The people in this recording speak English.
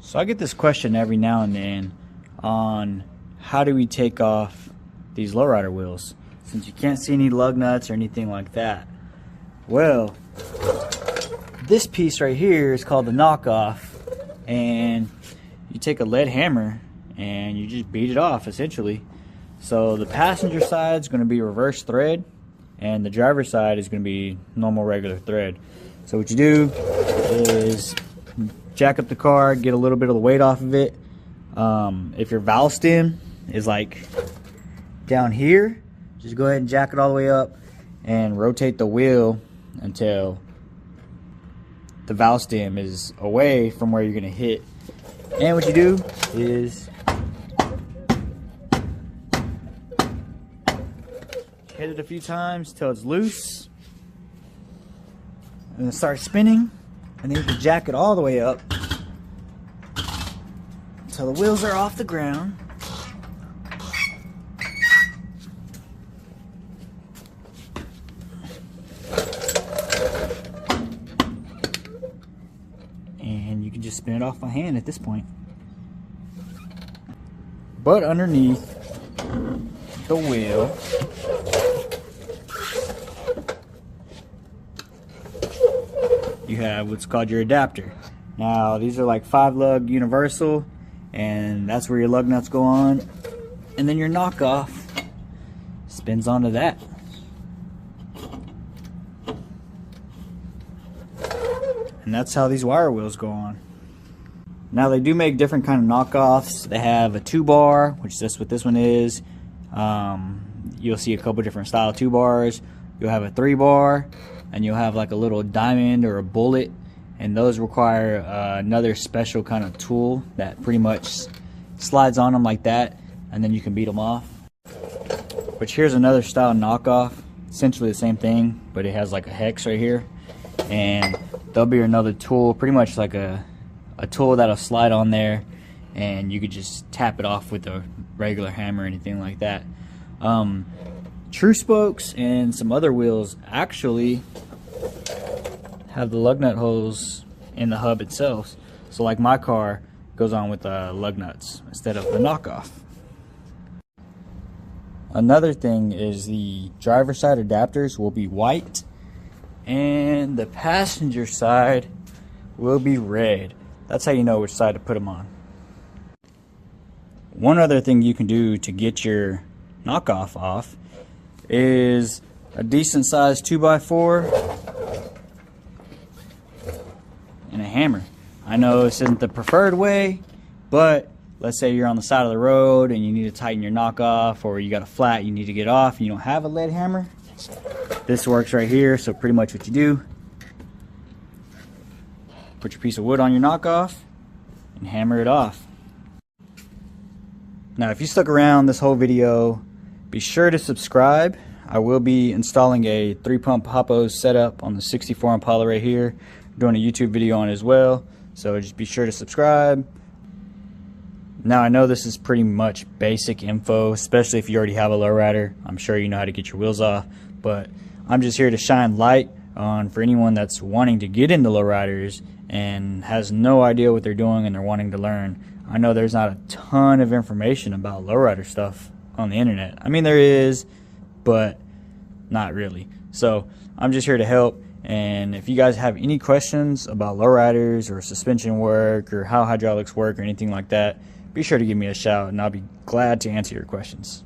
So I get this question every now and then on how do we take off these lowrider wheels since you can't see any lug nuts or anything like that. Well, this piece right here is called the knockoff, and you take a lead hammer and you just beat it off essentially. So the passenger side is going to be reverse thread and the driver's side is going to be normal regular thread. So what you do is jack up the car, get a little bit of the weight off of it. If your valve stem is like down here, just go ahead and jack it all the way up and rotate the wheel until the valve stem is away from where you're going to hit. And what you do is hit it a few times till it's loose, and then start spinning, and then you can jack it all the way up until the wheels are off the ground. And you can just spin it off by hand at this point. But underneath the wheel you have what's called your adapter. Now these are like 5-lug universal, and that's where your lug nuts go on, and then your knockoff spins onto that. And that's how these wire wheels go on. Now they do make different kind of knockoffs. They have a 2-bar, which is what this one is. You'll see a couple different style 2-bars. You'll have a 3-bar, and you'll have like a little diamond or a bullet, and those require another special kind of tool that pretty much slides on them like that, and then you can beat them off. Which here's another style knockoff, essentially the same thing, but it has like a hex right here, and there'll be another tool, pretty much like a tool that'll slide on there, and you could just tap it off with a regular hammer or anything like that. True spokes and some other wheels actually have the lug nut holes in the hub itself. So like my car goes on with lug nuts instead of the knockoff. Another thing is the driver side adapters will be white and the passenger side will be red. That's how you know which side to put them on. One other thing you can do to get your knockoff off is a decent sized 2x4 and a hammer. I know this isn't the preferred way, but let's say you're on the side of the road and you need to tighten your knockoff, or you got a flat you need to get off and you don't have a lead hammer. This works right here. So pretty much what you do, put your piece of wood on your knockoff and hammer it off. Now if you stuck around this whole video, be sure to subscribe. I will be installing a 3-pump hop hose setup on the 64 Impala right here. I'm doing a YouTube video on it as well, so just be sure to subscribe. Now I know this is pretty much basic info, especially if you already have a lowrider. I'm sure you know how to get your wheels off, but I'm just here to shine light on for anyone that's wanting to get into lowriders and has no idea what they're doing and they're wanting to learn. I know there's not a ton of information about lowrider stuff on the internet. I mean there is, but not really. So I'm just here to help, and if you guys have any questions about lowriders or suspension work or how hydraulics work or anything like that, be sure to give me a shout and I'll be glad to answer your questions.